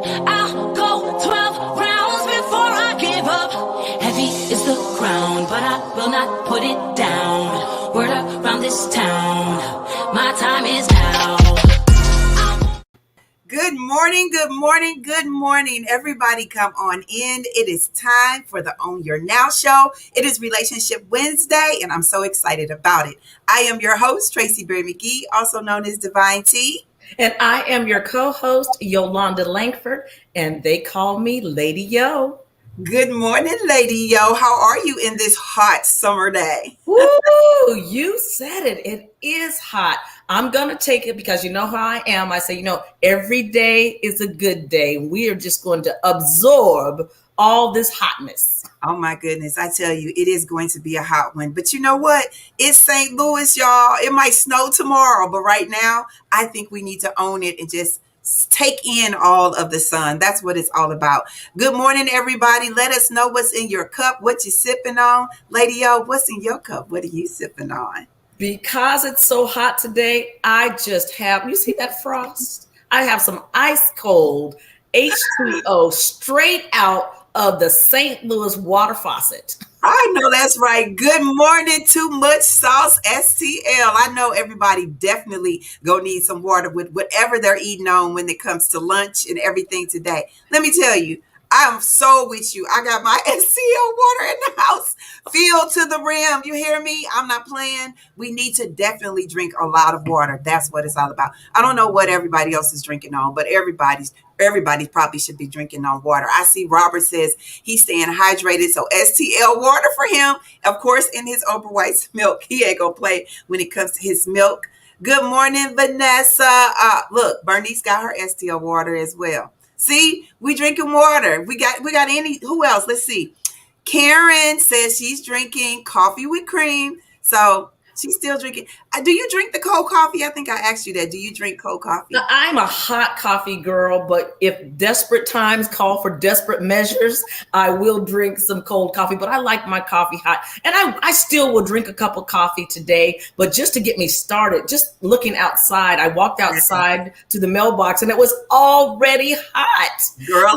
I'll go 12 rounds before I give up. Heavy is the crown, but I will not put it down. Word around this town, my time is now. Good morning, good morning, good morning. Everybody come on in. It is time for the Own Your Now show. It is Relationship Wednesday, and I'm so excited about it. I am your host, Tracie Berry-McGhee, also known as Divine T. And I am your co-host, Yolonda Lankford, and they call me Lady Yo. Good morning, Lady Yo. How are you in this hot summer day? Woo! You said it. It is hot. I'm going to take it because you know how I am. I say, every day is a good day. We are just going to absorb all this hotness. Oh my goodness. I tell you, it is going to be a hot one. But you know what? It's St. Louis, y'all. It might snow tomorrow, but right now, I think we need to own it and just take in all of the sun. That's what it's all about. Good morning, everybody. Let us know what's in your cup, what you're sipping on. Lady O, what's in your cup? What are you sipping on? Because it's so hot today, I just have, you see that frost? I have some ice cold H2O straight out of the St. Louis water faucet. I know that's right. Good morning, Too Much Sauce STL. I know everybody definitely gonna need some water with whatever they're eating on when it comes to lunch and everything today. Let me tell you, I'm so with you. I got my STL water in the house filled to the rim. You hear me? I'm not playing. We need to definitely drink a lot of water. That's what it's all about. I don't know what everybody else is drinking on, but everybody probably should be drinking on water. I see Robert says he's staying hydrated, so STL water for him. Of course, in his Oprah White's milk, he ain't gonna play when it comes to his milk. Good morning, Vanessa. Look, Bernice got her STL water as well. See, we drinking water. We got who else? Let's see. Karen says she's drinking coffee with cream. So she's still drinking. Do you drink the cold coffee? I think I asked you that. Do you drink cold coffee? Now, I'm a hot coffee girl, but if desperate times call for desperate measures, I will drink some cold coffee, but I like my coffee hot. And I still will drink a cup of coffee today, but just to get me started, just looking outside, I walked outside to the mailbox and it was already hot. Girl,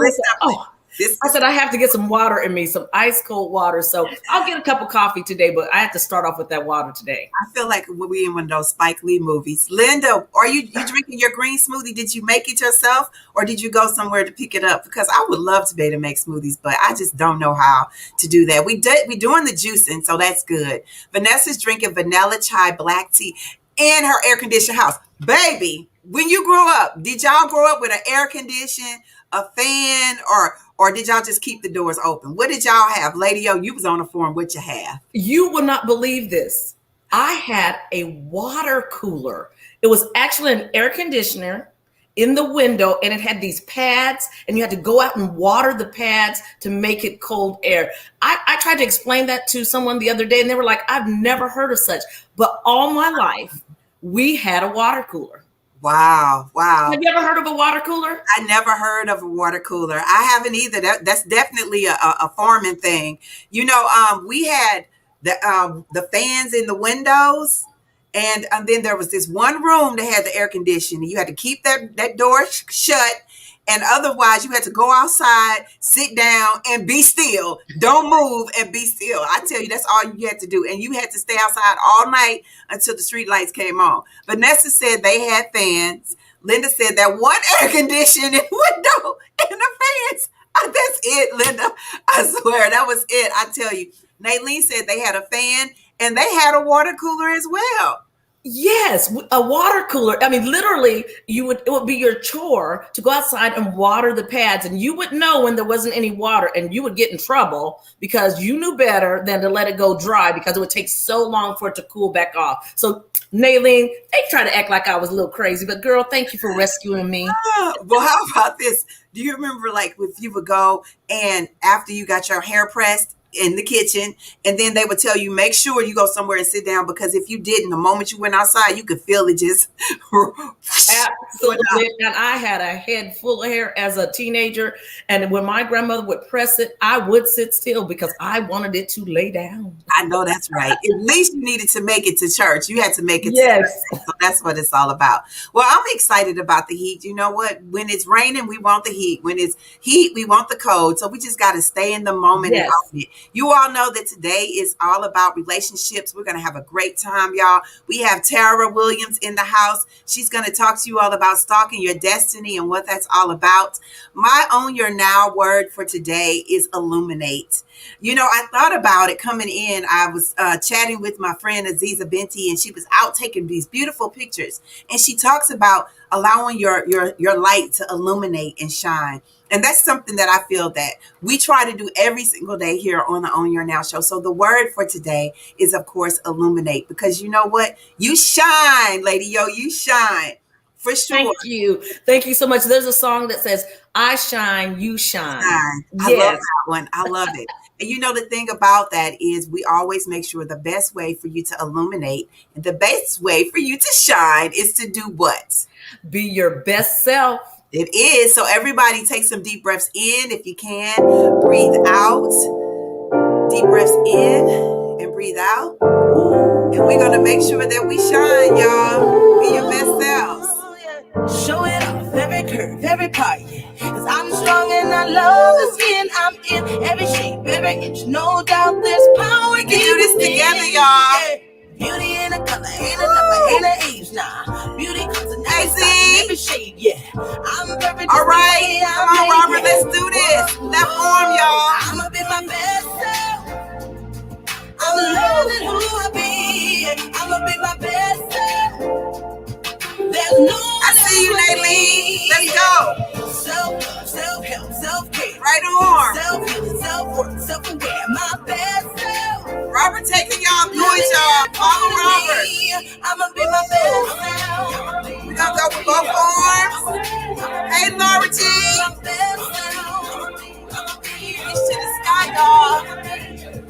I said, I have to get some water in me, some ice cold water. So I'll get a cup of coffee today, but I have to start off with that water today. I feel like we're in one of those Spike Lee movies. Linda, are you drinking your green smoothie? Did you make it yourself or did you go somewhere to pick it up? Because I would love to be able to make smoothies, but I just don't know how to do that. We're doing the juicing, so that's good. Vanessa's drinking vanilla chai black tea in her air-conditioned house. Baby, when you grew up, did y'all grow up with an air condition, a fan, or did y'all just keep the doors open? What did y'all have? Lady O, you was on the forum. What you have? You will not believe this. I had a water cooler. It was actually an air conditioner in the window, and it had these pads, and you had to go out and water the pads to make it cold air. I tried to explain that to someone the other day, and they were like, I've never heard of such. But all my life, we had a water cooler. Wow. Have you ever heard of a water cooler? I never heard of a water cooler. I haven't either. That's definitely a farming thing. We had the fans in the windows, and then there was this one room that had the air conditioning. You had to keep that door shut, and otherwise you had to go outside, sit down, and be still. Don't move and be still. I tell you, that's all you had to do. And you had to stay outside all night until the street lights came on. Vanessa said they had fans. Linda said that one air conditioning window and the fans. That's it, Linda. I swear, that was it. I tell you. Nayleen said they had a fan and they had a water cooler as well. Yes, a water cooler. I mean, literally, it would be your chore to go outside and water the pads, and you would know when there wasn't any water, and you would get in trouble because you knew better than to let it go dry because it would take so long for it to cool back off. So, Nayleen, they try to act like I was a little crazy, but girl, thank you for rescuing me. Well, how about this? Do you remember, like, if you would go and after you got your hair pressed in the kitchen, and then they would tell you, make sure you go somewhere and sit down, because if you didn't, the moment you went outside, you could feel it just Absolutely. And I had a head full of hair as a teenager. And when my grandmother would press it, I would sit still because I wanted it to lay down. I know that's right. At least you needed to make it to church. You had to make it to Yes. church. So that's what it's all about. Well, I'm excited about the heat. You know what? When it's raining, we want the heat. When it's heat, we want the cold. So we just got to stay in the moment and Yes. own it. You all know that today is all about relationships. We're going to have a great time, y'all. We have Tarah Williams in the house. She's going to talk to you all about stalking your destiny and what that's all about. My own your now word for today is illuminate. You know, I thought about it coming in. I was chatting with my friend Aziza Binti, and she was out taking these beautiful pictures. And she talks about allowing your light to illuminate and shine. And that's something that I feel that we try to do every single day here on the Own Your Now show. So the word for today is, of course, illuminate, because you know what? You shine, Lady Yo, you shine. For sure. Thank you. Thank you so much. There's a song that says, I shine, you shine. I love Yes. that one. I love it. And you know, the thing about that is we always make sure the best way for you to illuminate and the best way for you to shine is to do what? Be your best self. It is. So everybody take some deep breaths in if you can. Breathe out. Deep breaths in and breathe out. And we're going to make sure that we shine, y'all. Be your best selves. Show it off, every curve, every part, yeah. Cause I'm strong and I love the skin I'm in. Every shape, every inch, no doubt there's power. We can do this together, y'all. Yeah. Beauty in a color, ain't a number, ain't an age, nah. Beauty comes in every size, every shade, yeah. I'm perfect. All right, come on, Robert, let's do this. Left arm, y'all. I'ma be my best self. I'm loving who I be. I'ma be my best self. There's no I see you, Nayleen. Let's go. Self-love, self-help, self-care. Right arm. Self-healing, self-work, self-aware. My best self. Robert taking y'all points, y'all. Follow Robert. I'ma be my best self. We're going to go with both arms. Hey, Laura G. My best self. Reach to the sky, y'all.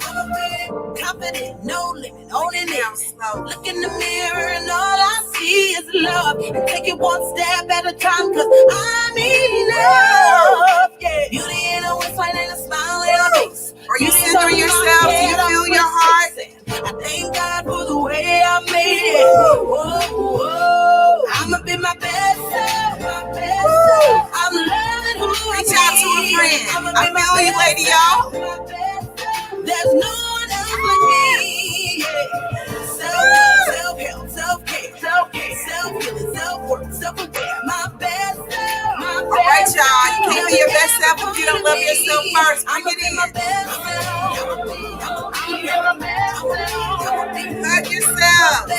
I'ma be confident, no limit, owning Down it. slow. Look in the mirror and all I see is love. And take it one step at a time, cause I'm enough. Yeah. Beauty in a waistline and a smile in her face. Are you centering yourself? Do you feel your heart? I thank God for the way I made it. Whoa, whoa. I'ma be my best self. My best self. I'm loving who I Reach out to a be. friend. I'ma I be my feel you, best lady, self. y'all. My best self. There's no one else like me. Self-love, self-help, self-care, self-healing, self-work, self-aware. My best self. All right, y'all. You can't be your best self if you don't love yourself first. Bring it in. Hug yourself.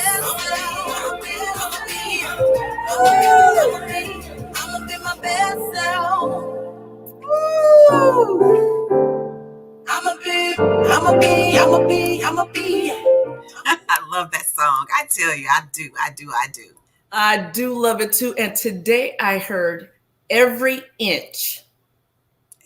I'ma be my best self. I'ma be. I love that song. I tell you, I do. I do love it too. And today I heard every inch.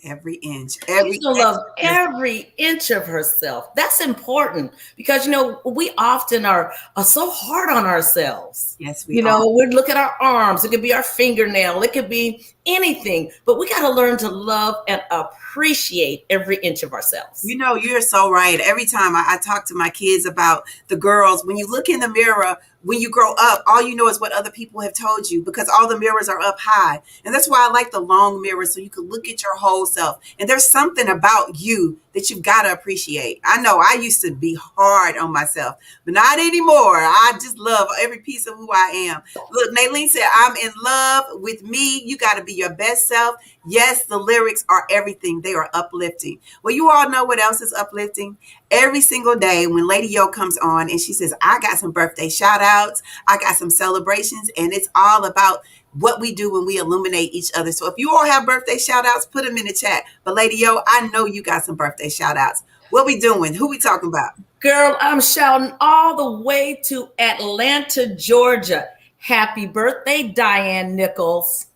Every inch. She's gonna love every inch of herself. That's important because, you know, we often are so hard on ourselves. Yes, we You know, are. we look at our arms. It could be our fingernail. It could be anything. But we got to learn to love and appreciate every inch of ourselves. You know, you're so right. Every time I talk to my kids about the girls, when you look in the mirror, when you grow up, all you know is what other people have told you because all the mirrors are up high. And that's why I like the long mirrors so you can look at your whole self. And there's something about you that you've got to appreciate. I know I used to be hard on myself, but not anymore. I just love every piece of who I am. Look, Nayleen said, I'm in love with me. You got to be your best self. Yes, the lyrics are everything. They are uplifting. Well, you all know what else is uplifting? Every single day when Lady Yo comes on and she says, I got some birthday shout outs, I got some celebrations, and it's all about what we do when we illuminate each other. So if you all have birthday shout outs, put them in the chat. But Lady Yo, I know you got some birthday shout outs. What we doing? Who we talking about? Girl, I'm shouting all the way to Atlanta, Georgia. Happy birthday, Diane Nichols.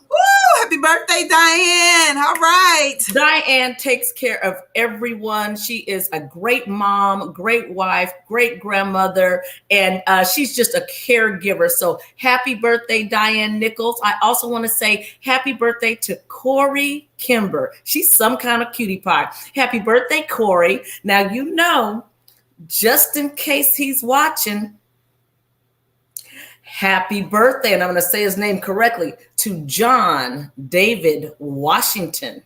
Woo! Happy birthday, Diane. All right. Diane takes care of everyone. She is a great mom, great wife, great grandmother, and she's just a caregiver. So happy birthday, Diane Nichols. I also want to say happy birthday to Corey Kimber. She's some kind of cutie pie. Happy birthday, Corey. Now, you know, just in case he's watching, happy birthday, and I'm going to say his name correctly, to John David Washington.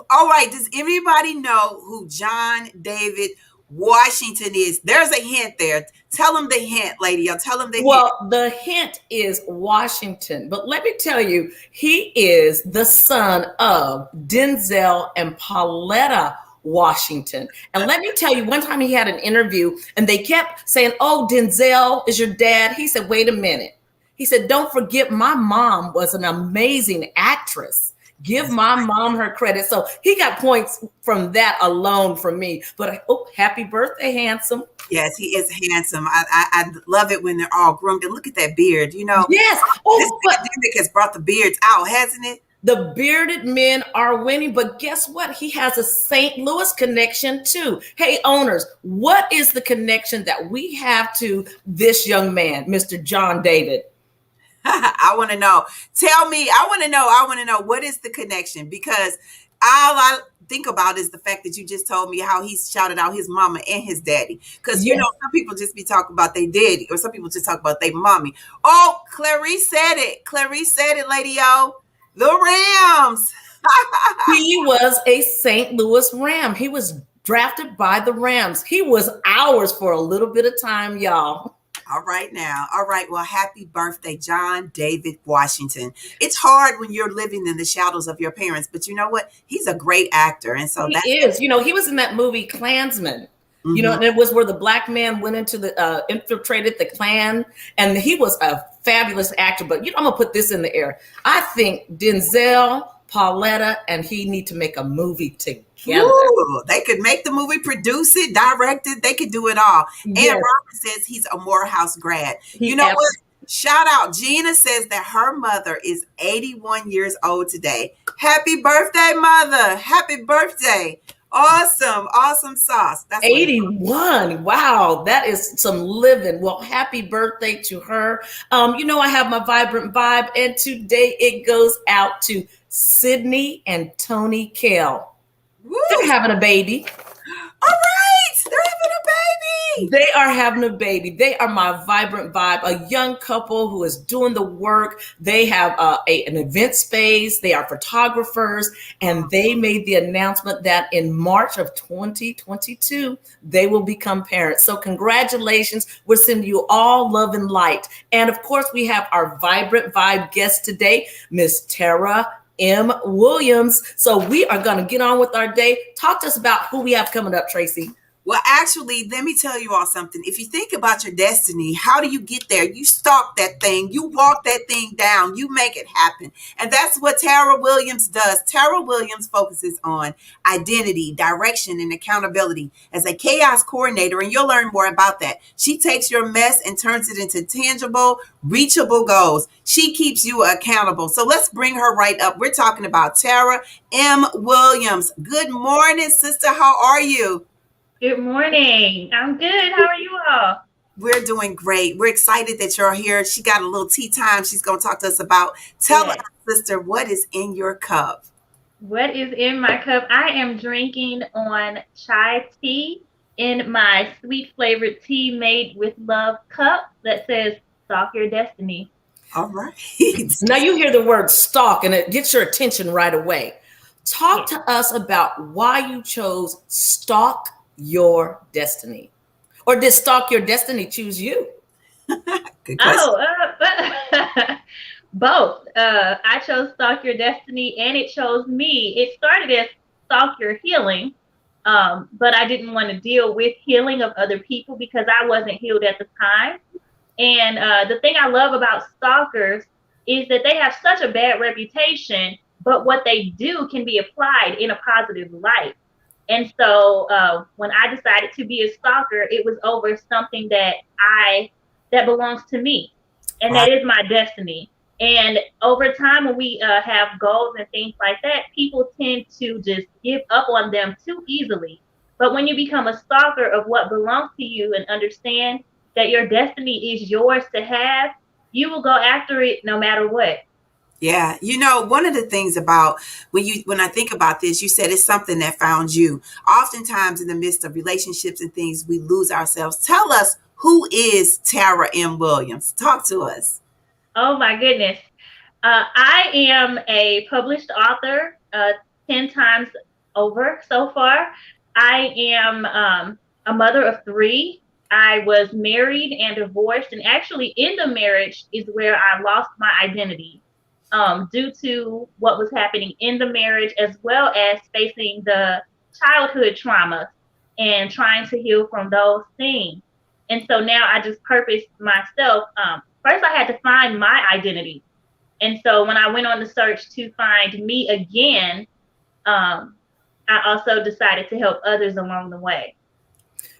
All right. Does everybody know who John David Washington is? There's a hint there. Tell them the hint, lady. I'll tell them the hint. Well, the hint is Washington, but let me tell you, he is the son of Denzel and Pauletta Washington. And let me tell you, one time he had an interview and they kept saying, "Oh, Denzel is your dad." He said, "Wait a minute." He said, "Don't forget, my mom was an amazing actress. Give my mom her credit." So he got points from that alone from me. But happy birthday, handsome. Yes, he is handsome. I love it when they're all groomed. And look at that beard. You know, Yes. this pandemic has brought the beards out, hasn't it? The bearded men are winning, but guess what? He has a St. Louis connection too. Hey, owners, what is the connection that we have to this young man, Mr. John David? I want to know. Tell me. I want to know. I want to know what is the connection, because all I think about is the fact that you just told me how he shouted out his mama and his daddy. Because you know, some people just be talking about their daddy, or some people just talk about their mommy. Oh, Clarice said it. Clarice said it, Lady O. The Rams. He was a St. Louis Ram. He was drafted by the Rams. He was ours for a little bit of time, y'all. All right now. All right. Well, happy birthday, John David Washington. It's hard when you're living in the shadows of your parents, but you know what? He's a great actor. And so he is. You know, he was in that movie Klansman. You know, and it was where the black man went into the infiltrated the Klan, and he was a fabulous actor. But you know, I'm gonna put this in the air. I think Denzel, Pauletta, and he need to make a movie together. Ooh, they could make the movie, produce it, direct it. They could do it all. Yes. And Robert says he's a Morehouse grad. You know what? Shout out. Gina says that her mother is 81 years old today. Happy birthday, mother. Happy birthday. Awesome. Awesome sauce. That's 81. Wow. That is some living. Well, happy birthday to her. You know, I have my vibrant vibe, and today it goes out to Sydney and Tony Kell. Woo. They're having a baby. All right. They're having a baby. They are having a baby. They are my vibrant vibe, a young couple who is doing the work. They have an event space. They are photographers, and they made the announcement that in March of 2022, they will become parents. So congratulations. We're sending you all love and light. And of course, we have our vibrant vibe guest today, Miss Tarah M. Williams. So we are going to get on with our day. Talk to us about who we have coming up, Tracie. Well, actually, let me tell you all something. If you think about your destiny, how do you get there? You stalk that thing. You walk that thing down. You make it happen. And that's what Tarah Williams does. Tarah Williams focuses on identity, direction, and accountability as a chaos coordinator. And you'll learn more about that. She takes your mess and turns it into tangible, reachable goals. She keeps you accountable. So let's bring her right up. We're talking about Tarah M. Williams. Good morning, sister. How are you? Good morning. I'm good. How are you all? We're doing great. We're excited that you're here. She got a little tea time she's going to talk to us about. Tell us, sister, what is in your cup? What is in my cup? I am drinking on chai tea in my sweet flavored tea made with love cup that says "Stalk Your Destiny." All right. Now you hear the word stalk and it gets your attention right away. Talk to us about why you chose Stalk Your Destiny. Or did Stalk Your Destiny choose you? Good question. Both. I chose Stalk Your Destiny and it chose me. It started as Stalk Your Healing, but I didn't want to deal with healing of other people because I wasn't healed at the time. And the thing I love about stalkers is that they have such a bad reputation, but what they do can be applied in a positive light. And so when I decided to be a stalker, it was over something that belongs to me. And that is my destiny. And over time, when we have goals and things like that, people tend to just give up on them too easily. But when you become a stalker of what belongs to you and understand that your destiny is yours to have, you will go after it no matter what. Yeah, one of the things about when I think about this, you said it's something that found you. Oftentimes, in the midst of relationships and things, we lose ourselves. Tell us, who is Tarah M. Williams? Talk to us. Oh my goodness. I am a published author 10 times over so far. I am a mother of three. I was married and divorced, and actually, in the marriage is where I lost my identity due to what was happening in the marriage, as well as facing the childhood trauma and trying to heal from those things. And so now I just purposed myself. First, I had to find my identity. And so when I went on the search to find me again, I also decided to help others along the way.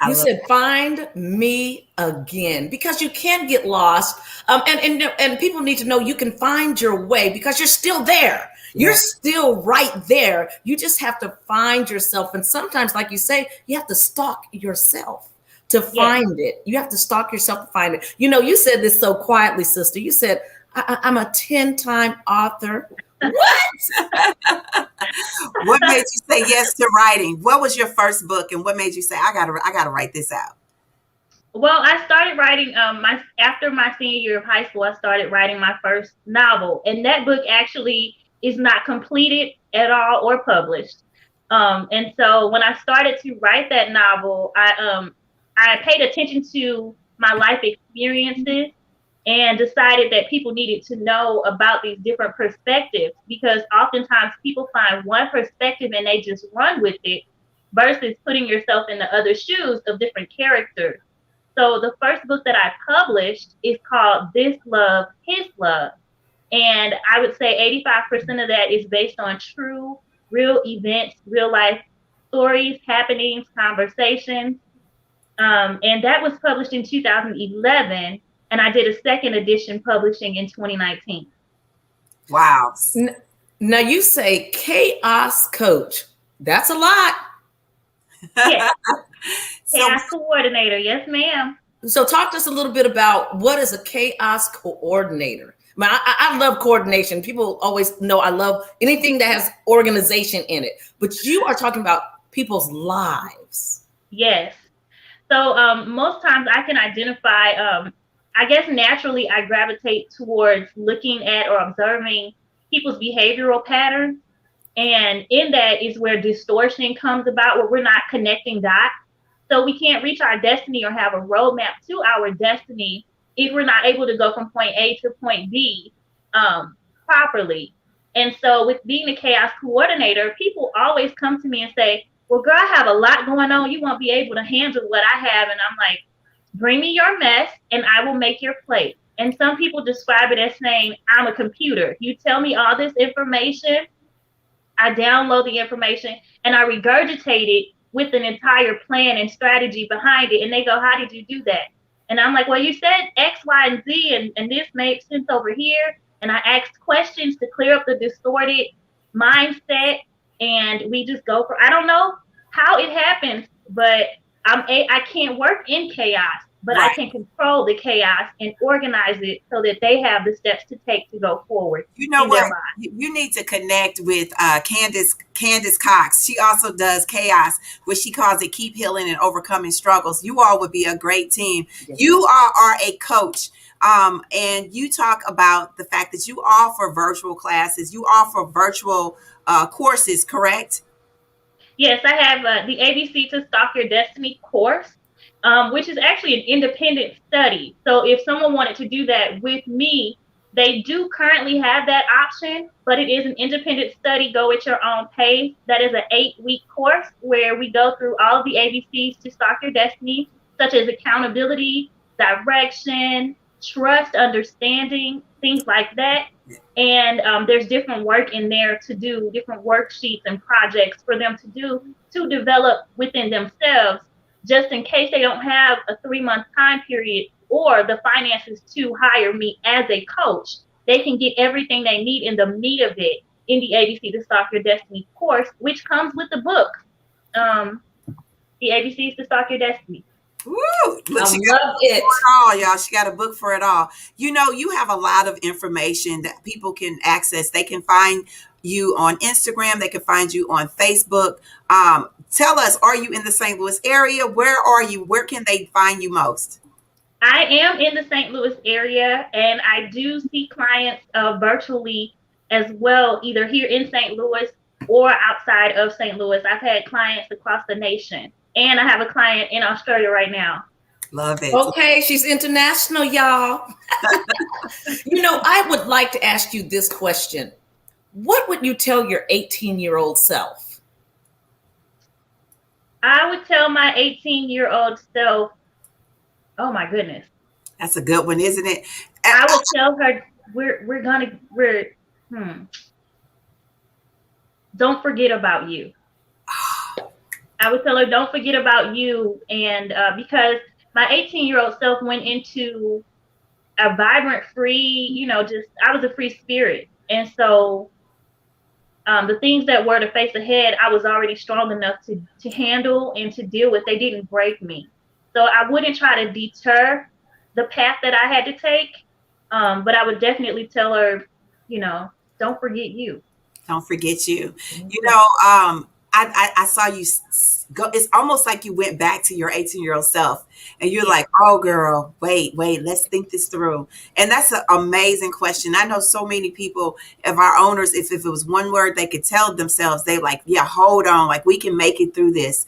I You love said find me again because you can get lost, and people need to know you can find your way because you're still there. You're Yeah. still right there. You just have to find yourself, and sometimes, like you say, you have to stalk yourself to Yes. find it. You have to stalk yourself to find it. You said this so quietly, sister. You said I'm a 10-time author. What? What made you say yes to writing? What was your first book, and what made you say I gotta write this out? Well, I started writing my after my senior year of high school. I started writing my first novel, and that book actually is not completed at all or published. And so when I started to write that novel, I paid attention to my life experiences and decided that people needed to know about these different perspectives because oftentimes people find one perspective and they just run with it versus putting yourself in the other shoes of different characters. So the first book that I published is called This Love, His Love. And I would say 85% of that is based on true, real events, real life stories, happenings, conversations. And that was published in 2011. And I did a second edition publishing in 2019. Wow. Now you say chaos coach. That's a lot. Yes, So chaos coordinator. Yes, ma'am. So talk to us a little bit about what is a chaos coordinator. I love coordination. People always know I love anything that has organization in it. But you are talking about people's lives. Yes. So most times I can identify, I guess naturally I gravitate towards looking at or observing people's behavioral patterns. And in that is where distortion comes about, where we're not connecting dots. So we can't reach our destiny or have a roadmap to our destiny if we're not able to go from point A to point B properly. And so with being a chaos coordinator, people always come to me and say, well, girl, I have a lot going on. You won't be able to handle what I have. And I'm like, bring me your mess and I will make your plate. And some people describe it as saying, I'm a computer. You tell me all this information, I download the information and I regurgitate it with an entire plan and strategy behind it. And they go, how did you do that? And I'm like, well, you said X, Y, and Z, and this makes sense over here. And I asked questions to clear up the distorted mindset. And we just go for, I don't know how it happens, but I can't work in chaos, but I right. can control the chaos and organize it so that they have the steps to take to go forward You know in their what? lives. You need to connect with Candace Cox. She also does chaos, which she calls it keep healing and overcoming struggles. You all would be a great team. Yes. You are a coach. And you talk about the fact that you offer virtual classes, you offer virtual courses, correct? Yes, I have the ABC to Stalk Your Destiny course, which is actually an independent study. So if someone wanted to do that with me, they do currently have that option, but it is an independent study. Go at your own pace. That is an 8-week course where we go through all of the ABCs to Stalk Your Destiny, such as accountability, direction, trust, understanding, things like that. And there's different work in there to do, different worksheets and projects for them to do to develop within themselves, just in case they don't have a 3-month time period or the finances to hire me as a coach. they can get everything they need in the meat of it in the ABC to Stalk Your Destiny course, which comes with the book. The ABCs to Stalk Your Destiny. Woo! I Look, she got a love book it. for it all, y'all. She got a book for it all. You know, you have a lot of information that people can access. They can find you on Instagram. They can find you on Facebook. Tell us, are you in the St. Louis area? Where are you? Where can they find you most? I am in the St. Louis area, and I do see clients virtually as well, either here in St. Louis or outside of St. Louis. I've had clients across the nation, and I have a client in Australia right now. Love it. Okay, she's international, y'all. You know, I would like to ask you this question. What would you tell your 18-year-old self? I would tell my 18-year-old self, oh my goodness. That's a good one, isn't it? I would tell her don't forget about you. I would tell her, don't forget about you. And because my 18-year-old self went into a vibrant, free, I was a free spirit. And so the things that were to face ahead, I was already strong enough to handle and to deal with. They didn't break me. So I wouldn't try to deter the path that I had to take. But I would definitely tell her, don't forget you. Don't forget you. You know, I saw you go. It's almost like you went back to your 18-year-old self, and you're like, "Oh, girl, wait, let's think this through." And that's an amazing question. I know so many people of our owners. If it was one word they could tell themselves, they like, "Yeah, hold on, like we can make it through this."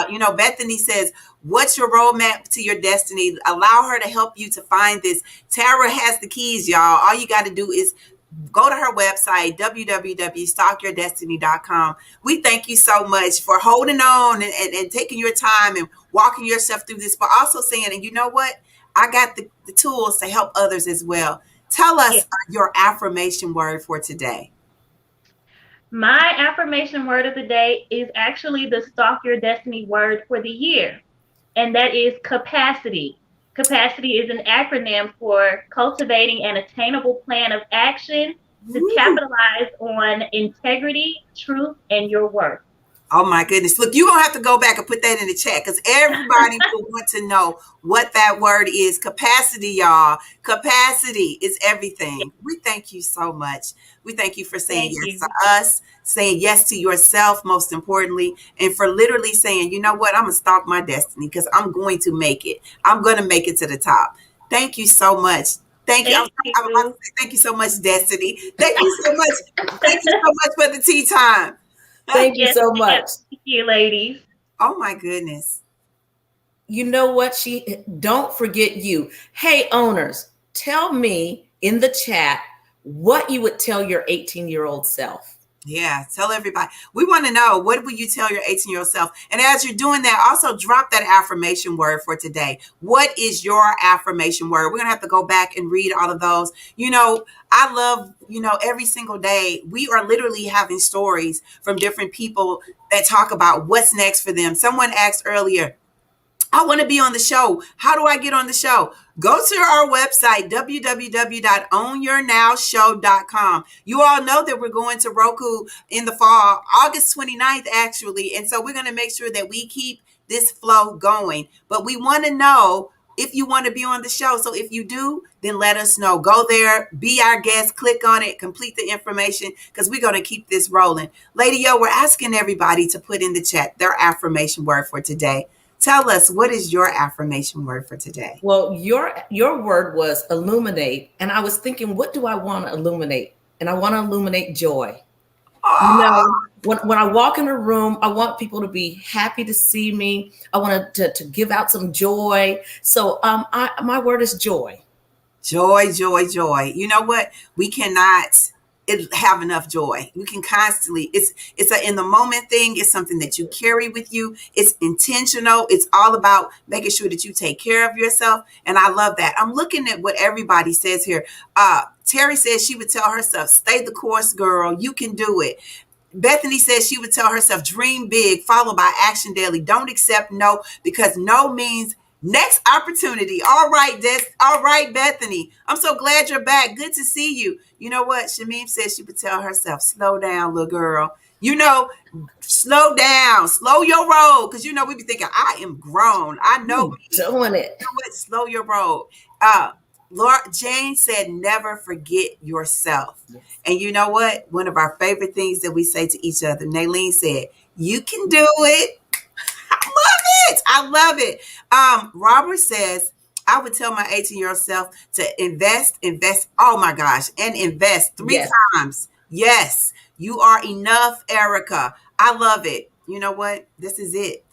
You know, Bethany says, "What's your roadmap to your destiny? Allow her to help you to find this." Tarah has the keys, y'all. All you got to do is go to her website, www.stalkyourdestiny.com. We thank you so much for holding on and taking your time and walking yourself through this, but also saying, and you know what? I got the tools to help others as well. Tell us your affirmation word for today. My affirmation word of the day is actually the Stalk Your Destiny word for the year, and that is capacity. Capacity is an acronym for cultivating an attainable plan of action to capitalize on integrity, truth, and your worth. Oh my goodness. Look, you're going to have to go back and put that in the chat because everybody will want to know what that word is. Capacity, y'all. Capacity is everything. We thank you so much. We thank you for saying yes to us, saying yes to yourself, most importantly, and for literally saying, you know what, I'm going to stalk my destiny because I'm going to make it. I'm going to make it to the top. Thank you so much. Thank you. I'm about to say thank you so much, Destiny. Thank you so much. Thank you so much for the tea time. Thank you so much. Thank you, ladies. Oh my goodness. You know what? Don't forget you. Hey, owners, tell me in the chat what you would tell your 18-year-old self. Yeah, tell everybody. We want to know, what would you tell your 18-year-old self? And as you're doing that, also drop that affirmation word for today. What is your affirmation word? We're going to have to go back and read all of those. You know, I love, every single day, we are literally having stories from different people that talk about what's next for them. Someone asked earlier, I want to be on the show. How do I get on the show? Go to our website, www.ownyournowshow.com. You all know that we're going to Roku in the fall, August 29th, actually. And so we're going to make sure that we keep this flow going. But we want to know if you want to be on the show. So if you do, then let us know. Go there, be our guest, click on it, complete the information, because we're going to keep this rolling. Lady Yo, we're asking everybody to put in the chat their affirmation word for today. Tell us, what is your affirmation word for today? Well, your word was illuminate. And I was thinking, what do I want to illuminate? And I want to illuminate joy. When I walk in a room, I want people to be happy to see me. I want to give out some joy. So my word is joy. Joy, joy, joy. You know what? We cannot have enough joy. We can constantly, it's a in the moment thing. It's something that you carry with you. It's intentional. It's all about making sure that you take care of yourself. And I love that. I'm looking at what everybody says here. Terry says she would tell herself, stay the course, girl. You can do it. Bethany says she would tell herself, dream big, followed by action daily. Don't accept no, because no means Next opportunity. All right, all right, Bethany. I'm so glad you're back. Good to see you. You know what? Shamim said she would tell herself, slow down, little girl. You know, slow down, slow your roll. Because we be thinking, I am grown. I know me. Doing it. You know what? Slow your roll. Laura Jane said, never forget yourself. Yes. And you know what? One of our favorite things that we say to each other, Naylene said, you can do it. I love it. I love it. Robert says, I would tell my 18-year-old self to invest. Oh my gosh. And invest 3 times. Yes. You are enough, Erica. I love it. You know what? This is it.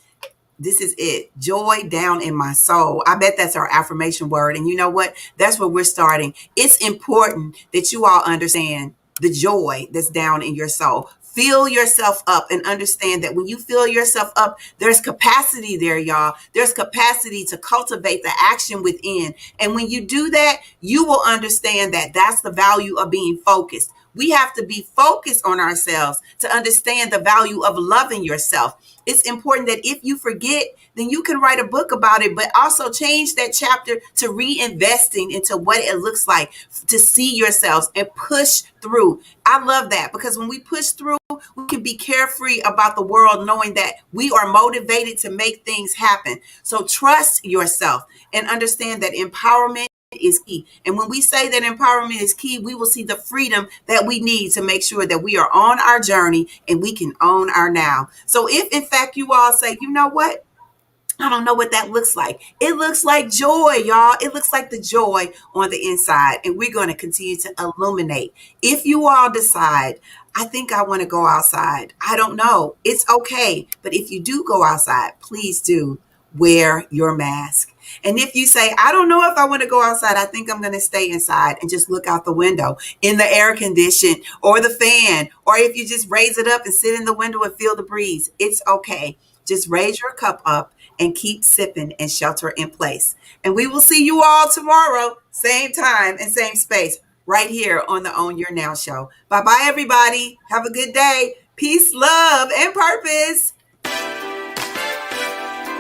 This is it. Joy down in my soul. I bet that's our affirmation word. And you know what? That's where we're starting. It's important that you all understand the joy that's down in your soul. Fill yourself up and understand that when you fill yourself up, there's capacity there, y'all. There's capacity to cultivate the action within. And when you do that, you will understand that that's the value of being focused. We have to be focused on ourselves to understand the value of loving yourself. It's important that if you forget, then you can write a book about it, but also change that chapter to reinvesting into what it looks like to see yourselves and push through. I love that because when we push through, we can be carefree about the world, knowing that we are motivated to make things happen. So trust yourself and understand that empowerment is key. And when we say that empowerment is key, we will see the freedom that we need to make sure that we are on our journey and we can own our now. So if in fact you all say, you know what? I don't know what that looks like. It looks like joy, y'all. It looks like the joy on the inside. And we're going to continue to illuminate. If you all decide, I think I want to go outside. I don't know. It's okay. But if you do go outside, please do wear your mask. And if you say, I don't know if I want to go outside, I think I'm going to stay inside and just look out the window in the air condition or the fan, or if you just raise it up and sit in the window and feel the breeze, it's okay. Just raise your cup up and keep sipping and shelter in place. And we will see you all tomorrow, same time and same space, right here on the Own Your Now show. Bye-bye, everybody. Have a good day. Peace, love, and purpose.